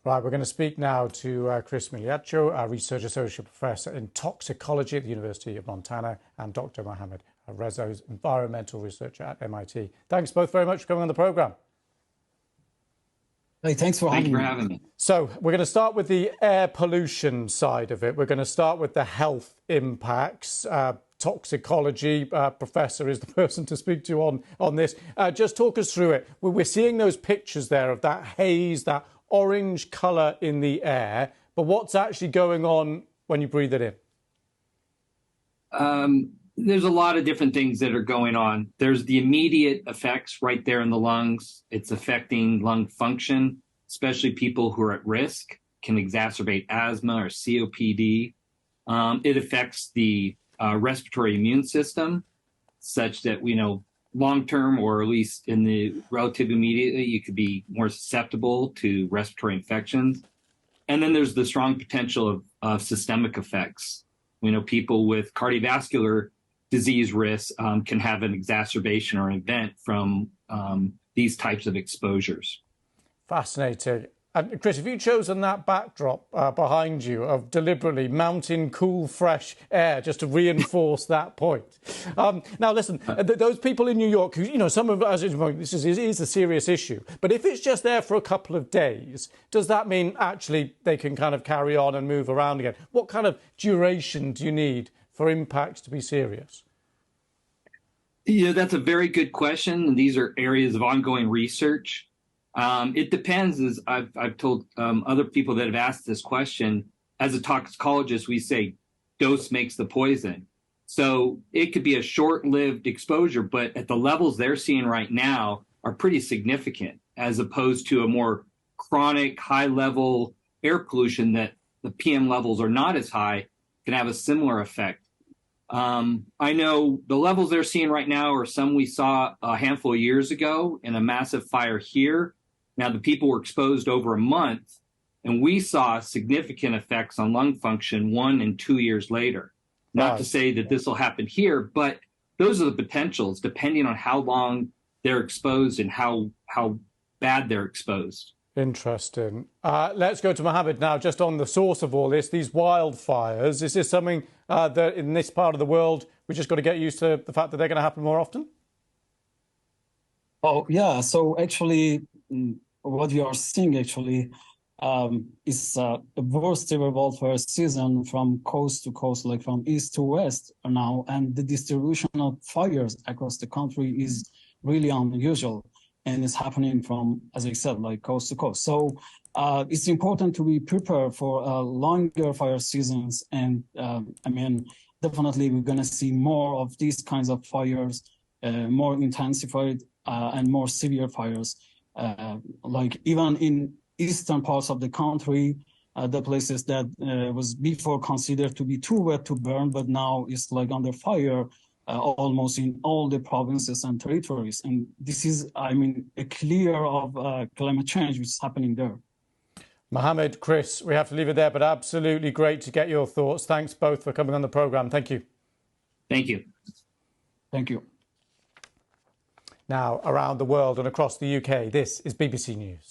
Right, we're going to speak now to Chris Migliaccio, a Research Associate Professor in Toxicology at the University of Montana, and Dr. Mohammed Rezo's Environmental Researcher at MIT. Thanks both very much for coming on the programme. Hey, thanks for having me. So we're going to start with the air pollution side of it. We're going to start with the health impacts. Toxicology professor is the person to speak to on this. Just talk us through it. We're seeing those pictures there of that haze, that orange colour in the air, but what's actually going on when you breathe it in? There's a lot of different things that are going on. There's the immediate effects right there in the lungs. It's affecting lung function, especially people who are at risk, can exacerbate asthma or COPD. It affects the respiratory immune system, such that, long-term, or at least in the relatively immediately, you could be more susceptible to respiratory infections. And then there's the strong potential of systemic effects. People with cardiovascular disease risk can have an exacerbation or an event from these types of exposures. Fascinating. And Chris, have you chosen that backdrop behind you of deliberately mountain, cool, fresh air just to reinforce that point? Now, listen, those people in New York who, some of us, this is a serious issue. But if it's just there for a couple of days, does that mean actually they can kind of carry on and move around again? What kind of duration do you need for impacts to be serious? That's a very good question. And these are areas of ongoing research. It depends, as I've told other people that have asked this question. As a toxicologist, we say dose makes the poison. So it could be a short-lived exposure, but at the levels they're seeing right now are pretty significant, as opposed to a more chronic, high-level air pollution that the PM levels are not as high, can have a similar effect. I know the levels they're seeing right now are some we saw a handful of years ago in a massive fire here. Now, the people were exposed over a month, and we saw significant effects on lung function 1 and 2 years later. Not to say that this will happen here, but those are the potentials, depending on how long they're exposed and how bad they're exposed. Interesting. Let's go to Mohammed now, just on the source of all this, these wildfires. Is this something that in this part of the world, we just got to get used to the fact that they're going to happen more often? Oh, yeah. So actually, what we are seeing actually is a worst ever wildfire season from coast to coast, like from east to west now. And the distribution of fires across the country is really unusual. And it's happening from, as I said, like coast to coast. So it's important to be prepared for longer fire seasons. And definitely we're going to see more of these kinds of fires, more intensified and more severe fires. Like even in eastern parts of the country, the places that was before considered to be too wet to burn, but now is like under fire almost in all the provinces and territories. And this is, a clear of climate change which is happening there. Mohammed, Chris, we have to leave it there, but absolutely great to get your thoughts. Thanks both for coming on the programme. Thank you. Thank you. Thank you. Now, around the world and across the UK, this is BBC News.